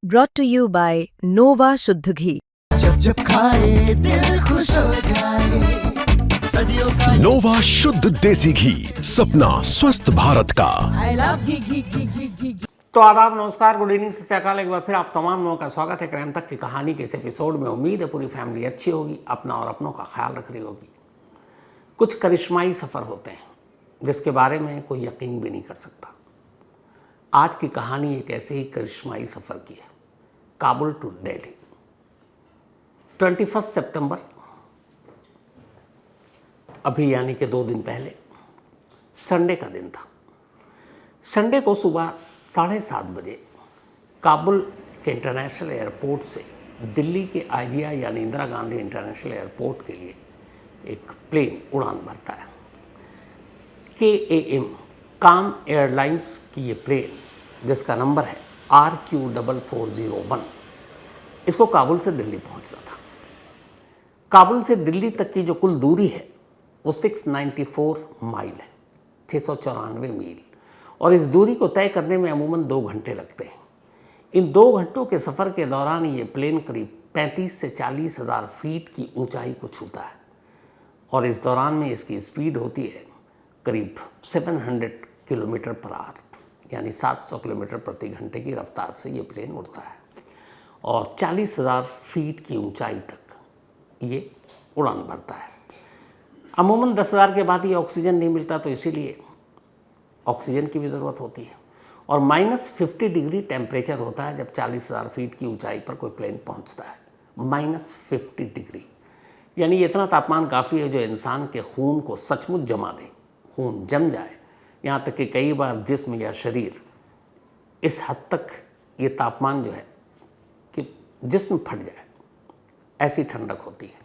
brought to you by Nova शुद्ध घी। जब जब खाए दिल खुश हो जाए, सदियों का नोवा शुद्ध देसी घी, सपना स्वस्थ भारत का। I love घी। तो आदाब, नमस्कार, गुड इवनिंग, सत श्री अकाल। एक बार फिर आप तमाम लोगों का स्वागत है क्राइम तक की कहानी के इस एपिसोड में। उम्मीद है पूरी फैमिली अच्छी होगी, अपना और अपनों का ख्याल रख रही होगी। कुछ करिश्माई सफ़र होते हैं जिसके बारे में कोई यकीन भी नहीं कर सकता। आज की कहानी एक ऐसे ही करिश्माई सफ़र की है, काबुल टू दिल्ली। 21 सितंबर, अभी यानी कि 2 दिन पहले, संडे का दिन था। संडे को सुबह 7:30 बजे काबुल के इंटरनेशनल एयरपोर्ट से दिल्ली के IGI यानी इंदिरा गांधी इंटरनेशनल एयरपोर्ट के लिए एक प्लेन उड़ान भरता है। KAM काम एयरलाइंस की ये प्लेन, जिसका नंबर है RQ4401, इसको काबुल से दिल्ली पहुंचना था। काबुल से दिल्ली तक की जो कुल दूरी है वो 694 माइल है, 694 मील, और इस दूरी को तय करने में अमूमन 2 घंटे लगते हैं। इन 2 घंटों के सफ़र के दौरान ये प्लेन करीब 35 से 40 हज़ार फीट की ऊंचाई को छूता है, और इस दौरान में इसकी स्पीड होती है करीब 700 किलोमीटर पर आवर, यानी 700 किलोमीटर प्रति घंटे की रफ्तार से ये प्लेन उड़ता है, और 40,000 फीट की ऊंचाई तक ये उड़ान भरता है। अमूमन 10,000 के बाद ये ऑक्सीजन नहीं मिलता, तो इसीलिए ऑक्सीजन की भी ज़रूरत होती है, और -50 डिग्री टेम्परेचर होता है जब 40,000 फीट की ऊंचाई पर कोई प्लेन पहुंचता है। -50 डिग्री यानी इतना तापमान काफ़ी है जो इंसान के खून को सचमुच जमा दे, खून जम जाए, यहाँ तक कि कई बार जिस्म या शरीर इस हद तक ये तापमान जो है कि जिस्म फट जाए, ऐसी ठंडक होती है।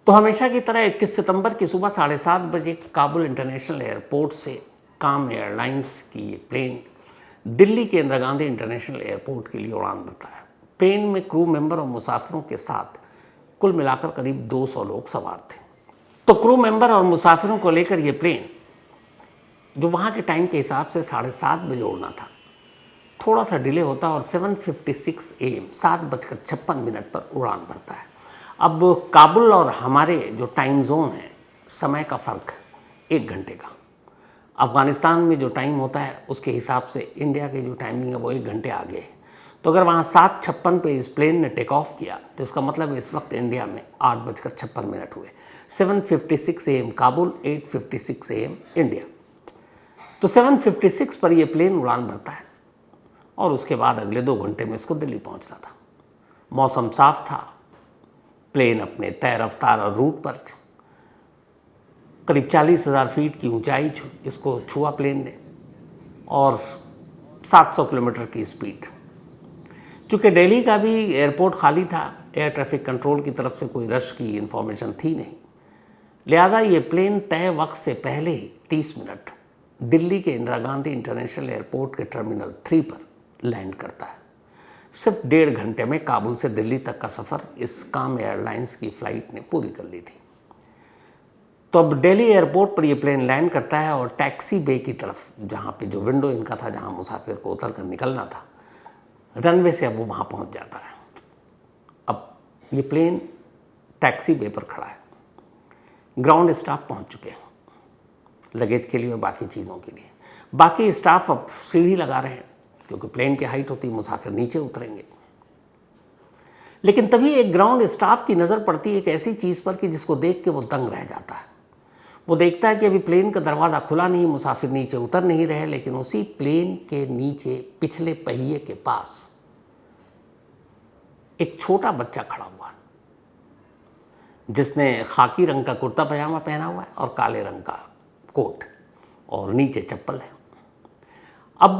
तो हमेशा की तरह 21 सितंबर की सुबह 7:30 बजे काबुल इंटरनेशनल एयरपोर्ट से काम एयरलाइंस की ये प्लेन दिल्ली के इंदिरा गांधी इंटरनेशनल एयरपोर्ट के लिए उड़ान भरता है। प्लेन में क्रू मेंबर और मुसाफिरों के साथ कुल मिलाकर करीब 200 लोग सवार थे। तो क्रू मेंबर और मुसाफिरों को लेकर ये प्लेन, जो वहाँ के टाइम के हिसाब से 7:30 बजे उड़ना था, थोड़ा सा डिले होता है और 7:56 AM 7:56 पर उड़ान भरता है। अब काबुल और हमारे जो टाइम जोन है, समय का फ़र्क 1 घंटे का। अफ़गानिस्तान में जो टाइम होता है उसके हिसाब से इंडिया की जो टाइमिंग है वो 1 घंटे आगे है। तो अगर वहाँ 7:56 पे इस प्लेन ने टेक ऑफ किया तो इसका मतलब इस वक्त इंडिया में 8:56 हुए। 7:56 AM काबुल, 8:56 AM इंडिया। तो 7:56 पर यह प्लेन उड़ान भरता है, और उसके बाद अगले 2 घंटे में इसको दिल्ली पहुंचना था। मौसम साफ था, प्लेन अपने तय रफ्तार और रूट पर करीब 40,000 फीट की ऊंचाई इसको छुआ प्लेन ने, और 700 किलोमीटर की स्पीड। चूँकि दिल्ली का भी एयरपोर्ट खाली था, एयर ट्रैफिक कंट्रोल की तरफ से कोई रश की इन्फॉर्मेशन थी नहीं, लिहाजा ये प्लेन तय वक्त से पहले ही 30 मिनट दिल्ली के इंदिरा गांधी इंटरनेशनल एयरपोर्ट के टर्मिनल 3 पर लैंड करता है। सिर्फ 1.5 घंटे में काबुल से दिल्ली तक का सफ़र इस काम एयरलाइंस की फ़्लाइट ने पूरी कर ली थी। तो अब दिल्ली एयरपोर्ट पर यह प्लेन लैंड करता है, और टैक्सी बे की तरफ, जहाँ पे जो विंडो इनका था, जहाँ मुसाफिर को उतर कर निकलना था, रनवे से अब वो वहाँ पहुँच जाता है। अब ये प्लेन टैक्सी बे पर खड़ा है, ग्राउंड स्टाफ पहुँच चुके हैं लगेज के लिए और बाकी चीज़ों के लिए। बाकी स्टाफ अब सीढ़ी लगा रहे हैं, क्योंकि प्लेन की हाइट होती है, मुसाफिर नीचे उतरेंगे। लेकिन तभी एक ग्राउंड स्टाफ की नज़र पड़ती है एक ऐसी चीज़ पर कि जिसको देख के वो दंग रह जाता है। वो देखता है कि अभी प्लेन का दरवाज़ा खुला नहीं, मुसाफिर नीचे उतर नहीं रहे, लेकिन उसी प्लेन के नीचे पिछले पहिए के पास एक छोटा बच्चा खड़ा हुआ है, जिसने खाकी रंग का कुर्ता पजामा पहना हुआ है और काले रंग का कोट, और नीचे चप्पल है। अब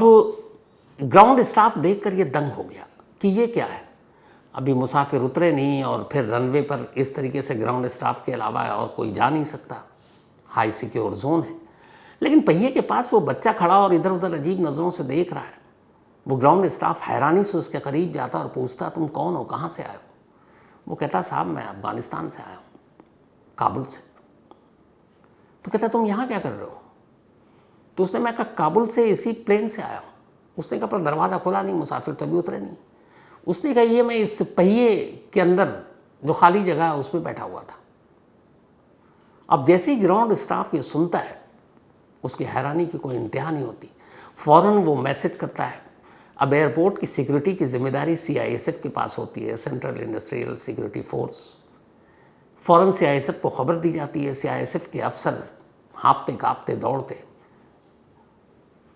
ग्राउंड स्टाफ देखकर ये दंग हो गया कि ये क्या है। अभी मुसाफिर उतरे नहीं, और फिर रनवे पर इस तरीके से ग्राउंड स्टाफ के अलावा और कोई जा नहीं सकता, हाई सिक्योर जोन है। लेकिन पहिए के पास वो बच्चा खड़ा और इधर उधर अजीब नज़रों से देख रहा है। वो ग्राउंड स्टाफ हैरानी से उसके करीब जाता और पूछता, तुम कौन हो, कहाँ से आए हो? वो कहता, साहब मैं अफ़गानिस्तान से आया हूँ, काबुल से। तो कहता, तुम यहाँ क्या कर रहे हो? तो उसने, मैं कहा काबुल से इसी प्लेन से आया हूँ। उसने कहा पर दरवाज़ा खुला नहीं, मुसाफिर तभी उतरे नहीं। उसने कहा ये मैं इस पहिए के अंदर जो खाली जगह है उसमें बैठा हुआ था। अब जैसे ही ग्राउंड स्टाफ ये सुनता है, उसकी हैरानी की कोई इंतहा नहीं होती। फ़ौरन वो मैसेज करता है। अब एयरपोर्ट की सिक्योरिटी की जिम्मेदारी CISF के पास होती है, सेंट्रल इंडस्ट्रियल सिक्योरिटी फोर्स। फ़ौरन CISF को खबर दी जाती है। CISF के अफसर हाँपते काँपते दौड़ते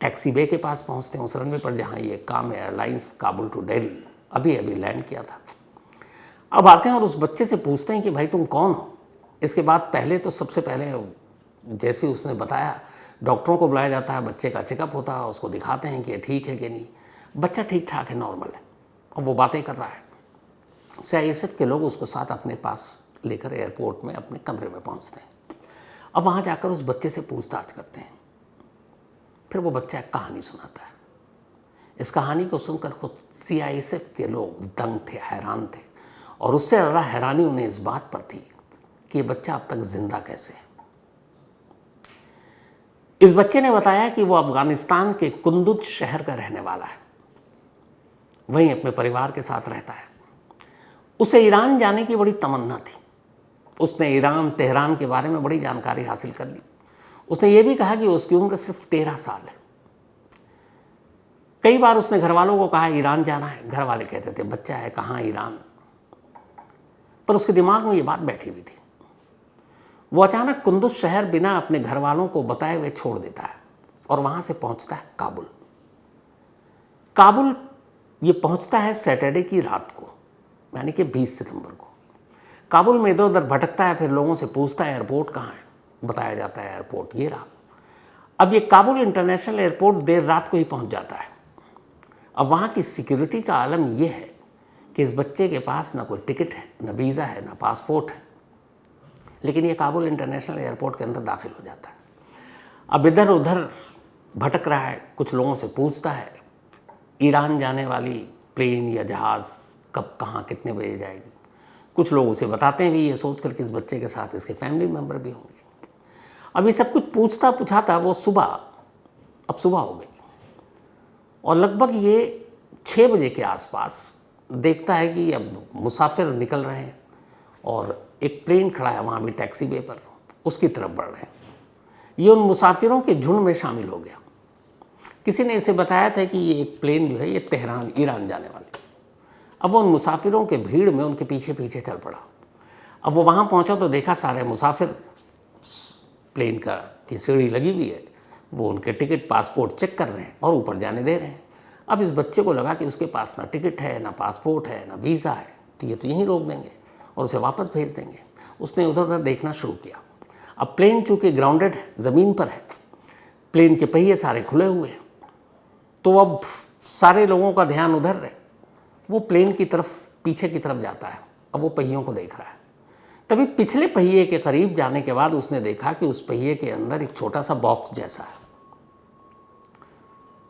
टैक्सी बे के पास पहुंचते हैं, उस रनवे पर जहां ये काम है एयरलाइंस काबुल टू दिल्ली अभी अभी लैंड किया था। अब आते हैं और उस बच्चे से पूछते हैं कि भाई तुम कौन हो। इसके बाद पहले तो सबसे पहले जैसे उसने बताया, डॉक्टरों को बुलाया जाता है, बच्चे का चेकअप होता है, उसको दिखाते हैं कि ये ठीक है कि नहीं। बच्चा ठीक ठाक है, नॉर्मल है, और वो बातें कर रहा है। CISF के लोग उसको साथ अपने पास लेकर एयरपोर्ट में अपने कमरे में पहुंचते हैं। अब वहाँ जाकर उस बच्चे से पूछताछ करते हैं। फिर वो बच्चा एक कहानी सुनाता है। इस कहानी को सुनकर खुद CISF के लोग दंग थे, हैरान थे, और उससे ज़्यादा हैरानी उन्हें इस बात पर थी कि ये बच्चा अब तक जिंदा कैसे है। इस बच्चे ने बताया कि वो अफगानिस्तान के कुंदुज शहर का रहने वाला है, वहीं अपने परिवार के साथ रहता है। उसे ईरान जाने की बड़ी तमन्ना थी। उसने ईरान, तेहरान के बारे में बड़ी जानकारी हासिल कर ली। उसने ये भी कहा कि उसकी उम्र सिर्फ 13 साल है। कई बार उसने घर वालों को कहा ईरान जाना है। घर वाले कहते थे बच्चा है, कहाँ ईरान। पर उसके दिमाग में ये बात बैठी हुई थी। वो अचानक कुंदुज शहर बिना अपने घर वालों को बताए हुए छोड़ देता है और वहां से पहुंचता है काबुल। काबुल ये पहुंचता है सैटरडे की रात को, यानी कि 20 सितंबर को। काबुल में इधर उधर भटकता है, फिर लोगों से पूछता है एयरपोर्ट कहाँ है। बताया जाता है एयरपोर्ट ये रहा। अब ये काबुल इंटरनेशनल एयरपोर्ट देर रात को ही पहुंच जाता है। अब वहाँ की सिक्योरिटी का आलम यह है कि इस बच्चे के पास ना कोई टिकट है, ना वीज़ा है, ना पासपोर्ट है, लेकिन ये काबुल इंटरनेशनल एयरपोर्ट के अंदर दाखिल हो जाता है। अब इधर उधर भटक रहा है, कुछ लोगों से पूछता है ईरान जाने वाली प्लेन या जहाज़ कब, कहाँ, कितने बजे जाएगी। कुछ लोग उसे बताते हैं भी, ये सोच कर कि इस बच्चे के साथ इसके फैमिली मेम्बर भी होंगे। अब ये सब कुछ पूछता पुछाता वो अब सुबह हो गई, और लगभग ये 6 बजे के आसपास देखता है कि अब मुसाफिर निकल रहे हैं और एक प्लेन खड़ा है वहाँ भी टैक्सी वे पर, उसकी तरफ बढ़ रहे हैं। ये उन मुसाफिरों के झुंड में शामिल हो गया। किसी ने इसे बताया था कि ये एक प्लेन जो है ये तेहरान, ईरान जाने वाली। अब वो उन मुसाफिरों के भीड़ में उनके पीछे पीछे चल पड़ा। अब वो वहाँ पहुँचा तो देखा सारे मुसाफिर, प्लेन की सीढ़ी लगी हुई है, वो उनके टिकट पासपोर्ट चेक कर रहे हैं और ऊपर जाने दे रहे हैं। अब इस बच्चे को लगा कि उसके पास ना टिकट है, ना पासपोर्ट है, ना वीज़ा है, तो ये तो यहीं रोक देंगे और उसे वापस भेज देंगे। उसने उधर उधर देखना शुरू किया। अब प्लेन चूँकि ग्राउंडेड है, ज़मीन पर है, प्लेन के पहिए सारे खुले हुए हैं, तो अब सारे लोगों का ध्यान उधर है। वो प्लेन की तरफ, पीछे की तरफ जाता है। अब वो पहियों को देख रहा है। तभी पिछले पहिए के करीब जाने के बाद उसने देखा कि उस पहिए के अंदर एक छोटा सा बॉक्स जैसा है।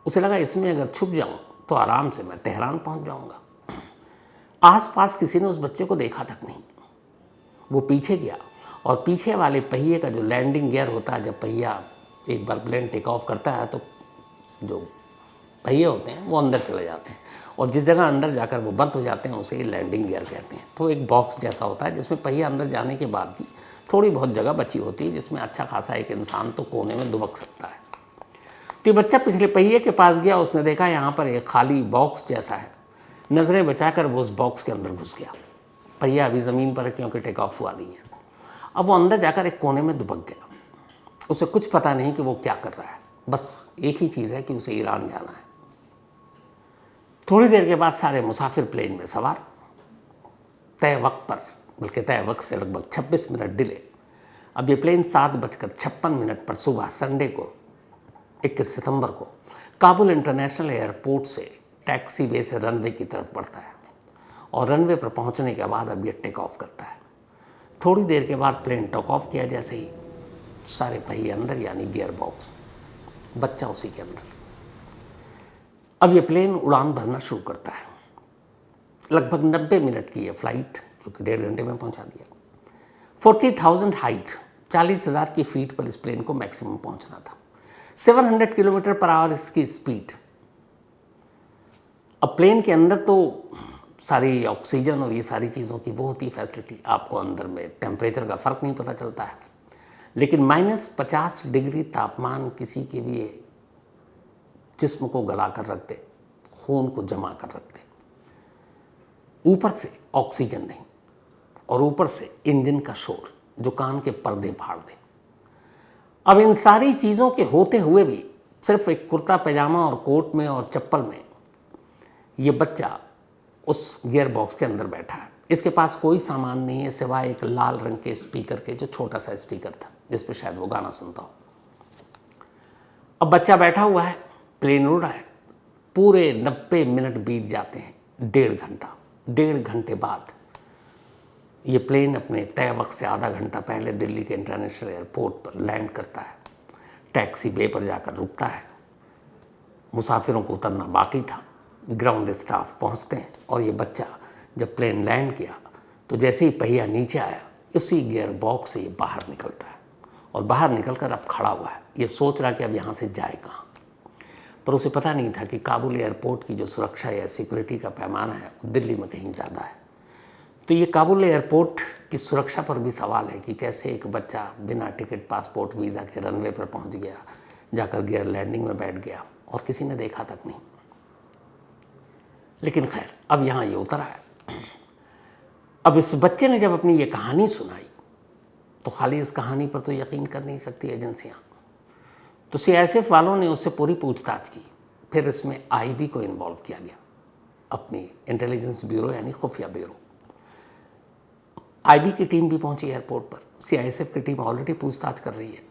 उसे लगा इसमें अगर छुप जाऊं तो आराम से मैं तेहरान पहुंच जाऊंगा। आसपास किसी ने उस बच्चे को देखा तक नहीं। वो पीछे गया और पीछे वाले पहिए का जो लैंडिंग गियर होता है, जब पहिया एक बार प्लेन टेक ऑफ करता है तो जो पहिए होते हैं वो अंदर चले जाते हैं, और जिस जगह अंदर जाकर वो बंद हो जाते हैं उसे लैंडिंग गियर कहते हैं। तो एक बॉक्स जैसा होता है जिसमें पहिया अंदर जाने के बाद भी थोड़ी बहुत जगह बची होती है, जिसमें अच्छा खासा एक इंसान तो कोने में दुबक सकता है। तो बच्चा पिछले पहिए के पास गया, उसने देखा यहाँ पर एक खाली बॉक्स जैसा है। नज़रें बचाकर वो उस बॉक्स के अंदर घुस गया। पहिया अभी ज़मीन पर है क्योंकि टेक ऑफ हुआ नहीं है। अब वो अंदर जाकर एक कोने में दुबक गया। उसे कुछ पता नहीं कि वो क्या कर रहा है, बस एक ही चीज़ है कि उसे ईरान जाना है। थोड़ी देर के बाद सारे मुसाफिर प्लेन में सवार, तय वक्त पर, बल्कि तय वक्त से लगभग 26 मिनट डिले। अब ये प्लेन 7:56 पर सुबह संडे को 21 सितंबर को काबुल इंटरनेशनल एयरपोर्ट से टैक्सी वे से रनवे की तरफ बढ़ता है, और रनवे पर पहुंचने के बाद अब ये टेक ऑफ करता है। थोड़ी देर के बाद प्लेन टेक ऑफ किया, जैसे ही सारे पहिए अंदर, यानी गियर बॉक्स, बच्चा उसी के अंदर। अब ये प्लेन उड़ान भरना शुरू करता है। लगभग 90 मिनट की ये फ्लाइट, जो कि 1.5 घंटे में पहुंचा दिया। 40,000 हाइट, 40,000 की फीट पर इस प्लेन को मैक्सिमम पहुंचना था। 700 किलोमीटर पर आवर इसकी स्पीड। अब प्लेन के अंदर तो सारी ऑक्सीजन और ये सारी चीज़ों की वो होती है फैसिलिटी, आपको अंदर में टेम्परेचर का फ़र्क नहीं पता चलता है, लेकिन -50 डिग्री तापमान किसी के भी जिस्म को गला कर रख दे, खून को जमा कर रख दे, ऊपर से ऑक्सीजन नहीं और ऊपर से इंजन का शोर जो कान के पर्दे फाड़ दे। अब इन सारी चीज़ों के होते हुए भी सिर्फ एक कुर्ता पैजामा और कोट में और चप्पल में ये बच्चा उस गियर बॉक्स के अंदर बैठा है। इसके पास कोई सामान नहीं है सिवाय एक लाल रंग के स्पीकर के, जो छोटा सा स्पीकर था जिस पे शायद वो गाना सुनता हो। अब बच्चा बैठा हुआ है, प्लेन उड़ रहा है, पूरे 90 मिनट बीत जाते हैं, 1.5 घंटा। 1.5 घंटे बाद ये प्लेन अपने तय वक्त से आधा घंटा पहले दिल्ली के इंटरनेशनल एयरपोर्ट पर लैंड करता है। टैक्सी बे पर जाकर रुकता है, मुसाफिरों को उतरना बाकी था, ग्राउंड स्टाफ पहुंचते हैं और ये बच्चा जब प्लेन लैंड किया तो जैसे ही पहिया नीचे आया, इसी गियर बॉक्स से ये बाहर निकलता है और बाहर निकलकर अब खड़ा हुआ है, ये सोच रहा कि अब यहाँ से जाए कहाँ। पर उसे पता नहीं था कि काबुल एयरपोर्ट की जो सुरक्षा या सिक्योरिटी का पैमाना है वो दिल्ली में कहीं ज़्यादा है। तो ये काबुल एयरपोर्ट की सुरक्षा पर भी सवाल है कि कैसे एक बच्चा बिना टिकट, पासपोर्ट, वीज़ा के रनवे पर पहुँच गया, जाकर गियर लैंडिंग में बैठ गया और किसी ने देखा तक नहीं। लेकिन खैर, अब यहाँ ये उतरा है। अब इस बच्चे ने जब अपनी ये कहानी सुनाई तो खाली इस कहानी पर तो यकीन कर नहीं सकती एजेंसियाँ। तो सीआईएसएफ वालों ने उससे पूरी पूछताछ की। फिर इसमें आईबी को इन्वॉल्व किया गया, अपनी इंटेलिजेंस ब्यूरो यानी खुफिया ब्यूरो। आईबी की टीम भी पहुंची एयरपोर्ट पर, सीआईएसएफ की टीम ऑलरेडी पूछताछ कर रही है।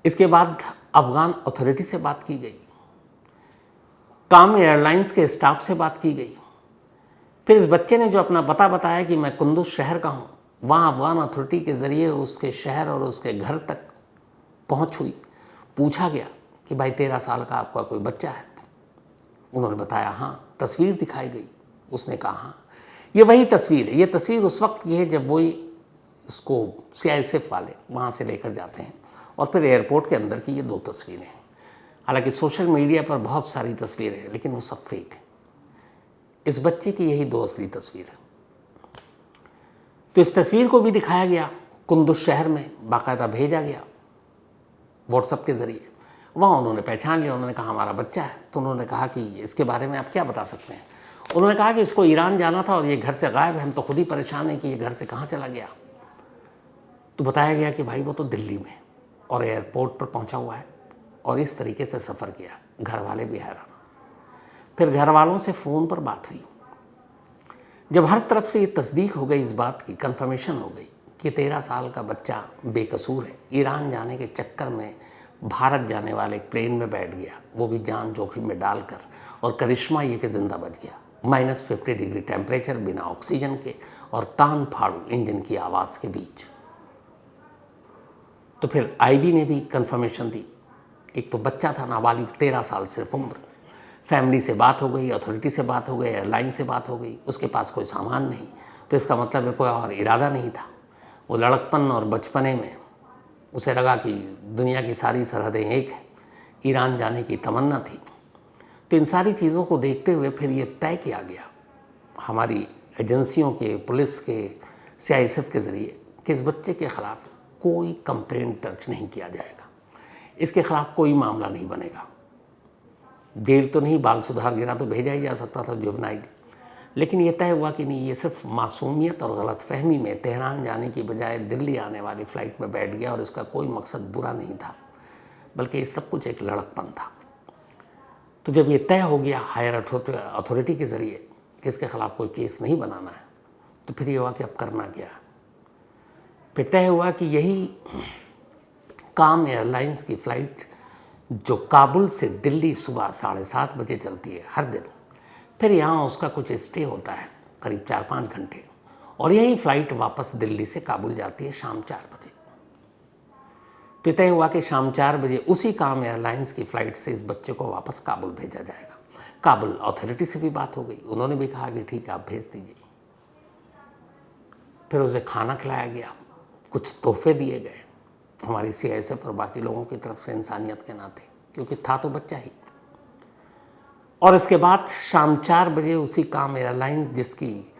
इसके बाद अफगान अथॉरिटी से बात की गई, काम एयरलाइंस के स्टाफ से बात की गई। फिर इस बच्चे ने जो अपना पता बताया कि मैं कुंदुज शहर का हूँ, वहाँ अफगान अथॉरिटी के ज़रिए उसके शहर और उसके घर तक पहुँच हुई। पूछा गया कि भाई 13 साल का आपका कोई बच्चा है? उन्होंने बताया हाँ। तस्वीर दिखाई गई, उसने कहा हाँ ये वही तस्वीर है। ये तस्वीर उस वक्त की है जब वही इसको सीआईएसएफ वाले वहाँ से लेकर जाते हैं, और फिर एयरपोर्ट के अंदर की ये 2 तस्वीरें हैं। हालांकि सोशल मीडिया पर बहुत सारी तस्वीरें हैं, लेकिन वो सब फेक है। इस बच्चे की यही 2 असली तस्वीर है। तो इस तस्वीर को भी दिखाया गया, कुंदुज शहर में बाकायदा भेजा गया व्हाट्सएप के ज़रिए। वहाँ उन्होंने पहचान लिया, उन्होंने कहा हमारा बच्चा है। तो उन्होंने कहा कि इसके बारे में आप क्या बता सकते हैं? उन्होंने कहा कि इसको ईरान जाना था और ये घर से गायब है, हम तो खुद ही परेशान हैं कि ये घर से कहाँ चला गया। तो बताया गया कि भाई वो तो दिल्ली में और एयरपोर्ट पर पहुँचा हुआ है और इस तरीके से सफ़र किया। घर वाले भी हैरान। फिर घर वालों से फ़ोन पर बात हुई। जब हर तरफ से ये तस्दीक हो गई, इस बात की कंफर्मेशन हो गई कि 13 साल का बच्चा बेकसूर है, ईरान जाने के चक्कर में भारत जाने वाले प्लेन में बैठ गया, वो भी जान जोखिम में डालकर, और करिश्मा ये कि ज़िंदा बच गया। -50 डिग्री टेम्परेचर, बिना ऑक्सीजन के और कान फाड़ू इंजन की आवाज़ के बीच। तो फिर आईबी ने भी कंफर्मेशन दी। एक तो बच्चा था नाबालिग, 13 साल सिर्फ उम्र। फैमिली से बात हो गई, अथॉरिटी से बात हो गई, एयरलाइन से बात हो गई, उसके पास कोई सामान नहीं। तो इसका मतलब है कोई और इरादा नहीं था। वो लड़कपन और बचपने में उसे लगा कि दुनिया की सारी सरहदें एक है, ईरान जाने की तमन्ना थी। तो इन सारी चीज़ों को देखते हुए फिर ये तय किया गया हमारी एजेंसियों के, पुलिस के, सीआईएसएफ के ज़रिए कि इस बच्चे के ख़िलाफ़ कोई कंप्लेंट दर्ज नहीं किया जाएगा, इसके ख़िलाफ़ कोई मामला नहीं बनेगा। जेल तो नहीं, बाल सुधार गृह तो भेजा ही जा सकता था, जुवेनाइल। लेकिन ये तय हुआ कि नहीं, ये सिर्फ मासूमियत और गलतफहमी में तेहरान जाने की बजाय दिल्ली आने वाली फ़्लाइट में बैठ गया और इसका कोई मकसद बुरा नहीं था, बल्कि ये सब कुछ एक लड़कपन था। तो जब ये तय हो गया हायर अथॉरिटी के ज़रिए कि इसके ख़िलाफ़ कोई केस नहीं बनाना है, तो फिर ये हुआ कि अब करना क्या। फिर तय हुआ कि यही काम एयरलाइंस की फ़्लाइट जो काबुल से दिल्ली सुबह 7:30 बजे चलती है हर दिन, फिर यहाँ उसका कुछ स्टे होता है करीब 4-5 घंटे, और यही फ़्लाइट वापस दिल्ली से काबुल जाती है शाम 4 बजे। तो तय हुआ कि शाम 4 बजे उसी काम एयरलाइंस की फ़्लाइट से इस बच्चे को वापस काबुल भेजा जाएगा। काबुल अथॉरिटी से भी बात हो गई, उन्होंने भी कहा कि ठीक है आप भेज दीजिए। फिर उसे खाना खिलाया गया, कुछ तोहफे दिए गए हमारी सीआईएसएफ और बाकी लोगों की तरफ से इंसानियत के नाते, क्योंकि था तो बच्चा ही। और इसके बाद शाम 4 बजे उसी काम एयरलाइंस जिसकी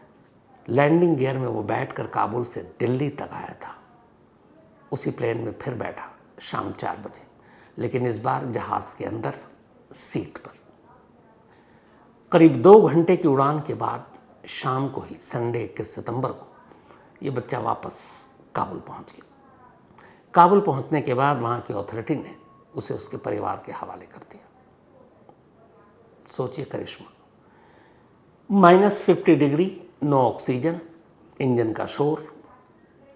लैंडिंग गियर में वो बैठकर काबुल से दिल्ली तक आया था, उसी प्लेन में फिर बैठा शाम 4 बजे, लेकिन इस बार जहाज़ के अंदर सीट पर। करीब 2 घंटे की उड़ान के बाद शाम को ही संडे 21 सितंबर को ये बच्चा वापस काबुल पहुंच गया। काबुल पहुंचने के बाद वहाँ की अथॉरिटी ने उसे उसके परिवार के हवाले कर दिया। सोचिए करिश्मा, -50 डिग्री, नो ऑक्सीजन, इंजन का शोर,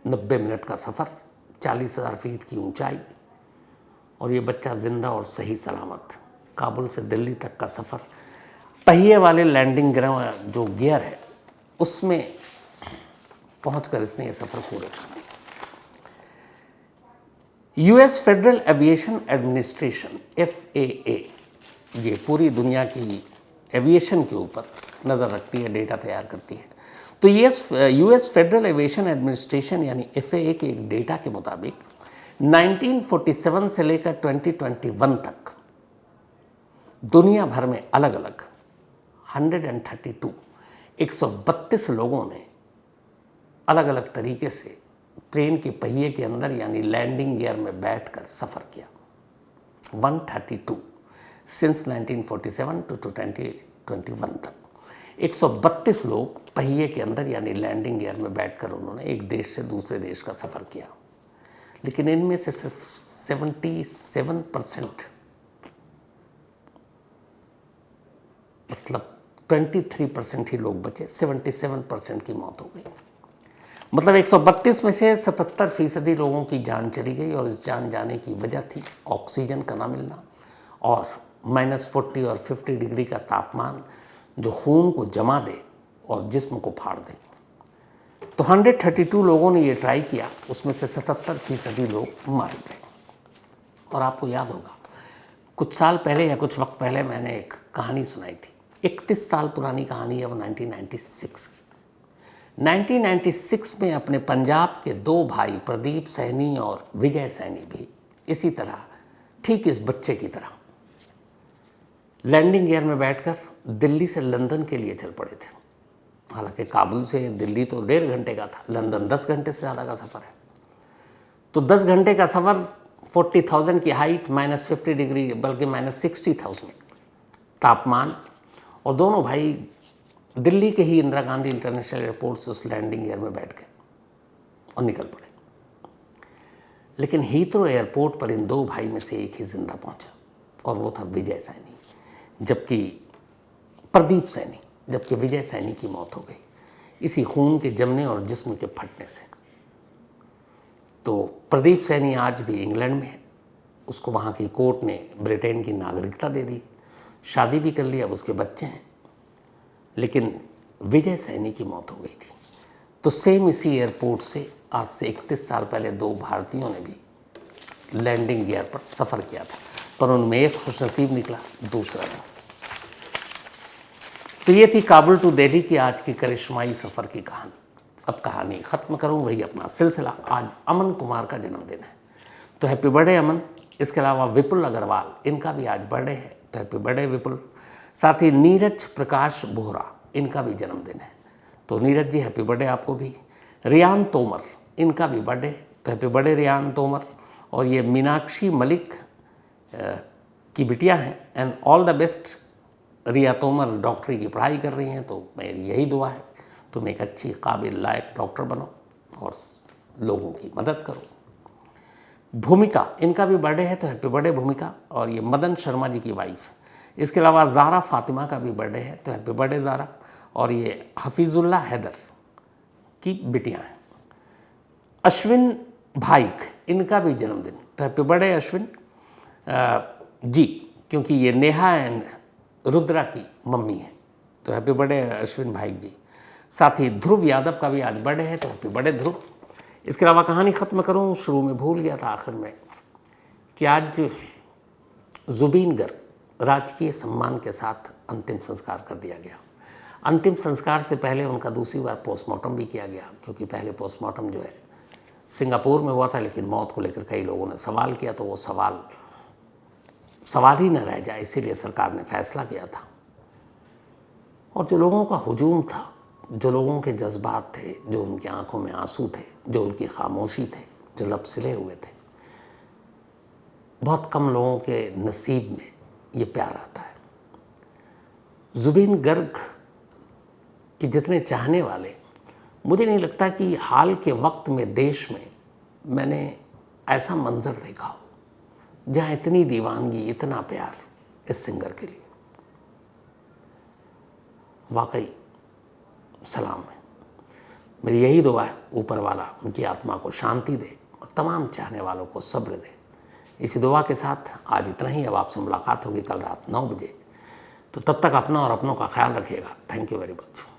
90 मिनट का सफ़र, 40,000 फीट की ऊंचाई, और ये बच्चा जिंदा और सही सलामत काबुल से दिल्ली तक का सफ़र पहिए वाले लैंडिंग जो गियर है उसमें पहुंचकर इसने ये सफ़र पूरे कर दिया। US federal aviation administration FAA ये पूरी दुनिया की एविएशन के ऊपर नज़र रखती है, डेटा तैयार करती है। तो यूएस फेडरल एविएशन एडमिनिस्ट्रेशन यानी FAA के एक डेटा के मुताबिक 1947 से लेकर 2021 तक दुनिया भर में अलग अलग 132 लोगों ने अलग अलग तरीके से प्लेन के पहिए के अंदर यानी लैंडिंग गियर में बैठकर सफ़र किया। 132 सिंस 1947 टू 2021 तक 132 लोग पहिए के अंदर यानी लैंडिंग गियर में बैठकर उन्होंने एक देश से दूसरे देश का सफ़र किया। लेकिन इनमें से सिर्फ 77% मतलब 23% ही लोग बचे, 77% की मौत हो गई। मतलब 132 में से 77% लोगों की जान चली गई, और इस जान जाने की वजह थी ऑक्सीजन का ना मिलना और -40 और 50 डिग्री का तापमान जो खून को जमा दे और जिस्म को फाड़ दे। तो 132 लोगों ने ये ट्राई किया, उसमें से 77% लोग मारे गए। और आपको याद होगा कुछ साल पहले या कुछ वक्त पहले मैंने एक कहानी सुनाई थी, 31 साल पुरानी कहानी है वो 1996 की। 1996 में अपने पंजाब के 2 भाई प्रदीप सैनी और विजय सैनी भी इसी तरह, ठीक इस बच्चे की तरह, लैंडिंग गियर में बैठकर दिल्ली से लंदन के लिए चल पड़े थे। हालांकि काबुल से दिल्ली तो 1.5 घंटे का था, लंदन 10 घंटे से ज़्यादा का सफ़र है। तो 10 घंटे का सफ़र, 40,000 की हाइट, -50 डिग्री बल्कि -60,000 तापमान, और दोनों भाई दिल्ली के ही इंदिरा गांधी इंटरनेशनल एयरपोर्ट से उस लैंडिंग गियर में बैठ गए और निकल पड़े। लेकिन हीथ्रो एयरपोर्ट पर इन 2 भाई में से एक ही जिंदा पहुंचा, और वो था विजय सैनी, जबकि प्रदीप सैनी, जबकि विजय सैनी की मौत हो गई इसी खून के जमने और जिस्म के फटने से। तो प्रदीप सैनी आज भी इंग्लैंड में है, उसको वहाँ की कोर्ट ने ब्रिटेन की नागरिकता दे दी, शादी भी कर ली, अब उसके बच्चे हैं। लेकिन विजय सैनी की मौत हो गई थी। तो सेम इसी एयरपोर्ट से आज से 31 साल पहले 2 भारतीयों ने भी लैंडिंग गियर पर सफ़र किया था, पर उनमें एक खुशनसीब निकला, दूसरा नहीं। तो ये थी काबुल टू दिल्ली की आज की करिश्माई सफ़र की कहानी। अब कहानी ख़त्म करूँ, वही अपना सिलसिला। आज अमन कुमार का जन्मदिन है, तो हैप्पी बर्थडे अमन। इसके अलावा विपुल अग्रवाल, इनका भी आज बर्थडे है, तो हैप्पी बर्थडे विपुल। साथ ही नीरज प्रकाश बोहरा, इनका भी जन्मदिन है, तो नीरज जी हैप्पी बर्थडे आपको भी। रियान तोमर, इनका भी बर्थडे, तो हैप्पी बर्थडे रियान तोमर। और ये मीनाक्षी मलिक की बिटिया हैं, एंड ऑल द बेस्ट। रिया तोमर डॉक्टरी की पढ़ाई कर रही हैं, तो मेरी यही दुआ है तुम एक अच्छी काबिल लायक डॉक्टर बनो और लोगों की मदद करो। भूमिका, इनका भी बर्थडे है, तो हैप्पी बर्थडे भूमिका। और ये मदन शर्मा जी की वाइफ है। इसके अलावा ज़ारा फातिमा का भी बर्थडे है, तो हैप्पी बर्थडे ज़ारा। और ये हफीज़ुल्ला हैदर की बिटियां हैं। अश्विन भाईक, इनका भी जन्मदिन, तो हैप्पी बर्थडे अश्विन जी, क्योंकि ये नेहा एंड रुद्रा की मम्मी है, तो हैप्पी बर्थडे अश्विन भाईक जी। साथ ही ध्रुव यादव का भी आज बर्थडे है, तो हैप्पी बर्थडे ध्रुव। इसके अलावा कहानी ख़त्म करूँ, शुरू में भूल गया था आखिर में कि आज जुबीन गर्ग राजकीय सम्मान के साथ अंतिम संस्कार कर दिया गया। अंतिम संस्कार से पहले उनका दूसरी बार पोस्टमार्टम भी किया गया, क्योंकि पहले पोस्टमार्टम जो है सिंगापुर में हुआ था, लेकिन मौत को लेकर कई लोगों ने सवाल किया, तो वो सवाल ही न रह जाए, इसीलिए सरकार ने फैसला किया था और जो लोगों का हुजूम था, जो लोगों के जज्बात थे, जो उनकी आंखों में आंसू थे, जो उनकी खामोशी थे, जो लब सिले हुए थे, बहुत कम लोगों के नसीब में ये प्यार आता है। ज़ुबीन गर्ग के जितने चाहने वाले, मुझे नहीं लगता कि हाल के वक्त में देश में मैंने ऐसा मंजर देखा हो जहाँ इतनी दीवानगी, इतना प्यार इस सिंगर के लिए। वाकई सलाम है। मेरी यही दुआ है, ऊपर वाला उनकी आत्मा को शांति दे और तमाम चाहने वालों को सब्र दे। इसी दुआ के साथ आज इतना ही। अब आपसे मुलाकात होगी कल रात 9 बजे। तो तब तक अपना और अपनों का ख्याल रखिएगा। Thank you very much.